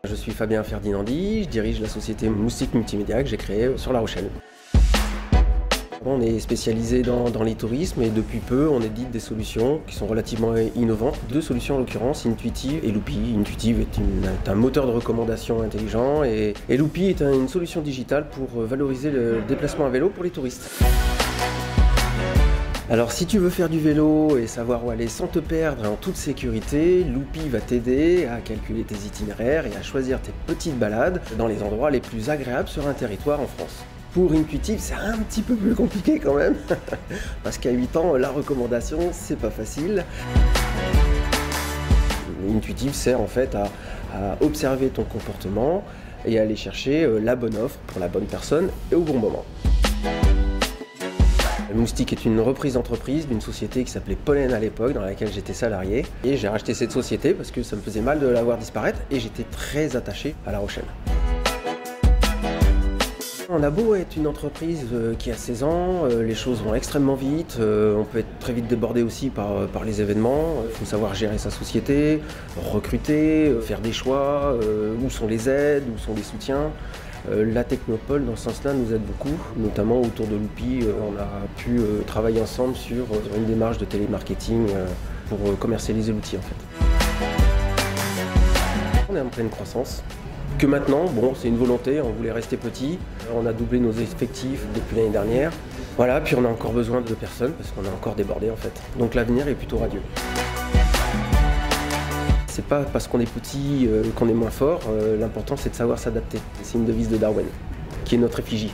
Je suis Fabien Ferdinandi, je dirige la société Moustique Multimédia que j'ai créée sur La Rochelle. On est spécialisé dans l'e-tourisme et depuis peu on édite des solutions qui sont relativement innovantes. Deux solutions en l'occurrence, Intuitive et Loopy. Intuitive est un moteur de recommandation intelligent et Loopy est une solution digitale pour valoriser le déplacement à vélo pour les touristes. Alors si tu veux faire du vélo et savoir où aller sans te perdre et en toute sécurité, Loopy va t'aider à calculer tes itinéraires et à choisir tes petites balades dans les endroits les plus agréables sur un territoire en France. Pour Intuitive, c'est un petit peu plus compliqué quand même, parce qu'à 8 ans, la recommandation, c'est pas facile. Intuitive sert en fait à observer ton comportement et à aller chercher la bonne offre pour la bonne personne et au bon moment. Moustique est une reprise d'entreprise d'une société qui s'appelait Pollen à l'époque, dans laquelle j'étais salarié. Et j'ai racheté cette société parce que ça me faisait mal de la voir disparaître et j'étais très attaché à La Rochelle. On a beau être une entreprise qui a 16 ans, les choses vont extrêmement vite, on peut être très vite débordé aussi par les événements, il faut savoir gérer sa société, recruter, faire des choix, où sont les aides, où sont les soutiens. La Technopole, dans ce sens-là, nous aide beaucoup, notamment autour de Loopy. On a pu travailler ensemble sur une démarche de télémarketing pour commercialiser l'outil en fait. On est en pleine croissance. Que maintenant, bon, c'est une volonté, on voulait rester petit. On a doublé nos effectifs depuis l'année dernière. Voilà, puis on a encore besoin de personnes parce qu'on est encore débordé en fait. Donc l'avenir est plutôt radieux. C'est pas parce qu'on est petit qu'on est moins fort, l'important c'est de savoir s'adapter. C'est une devise de Darwin, qui est notre effigie.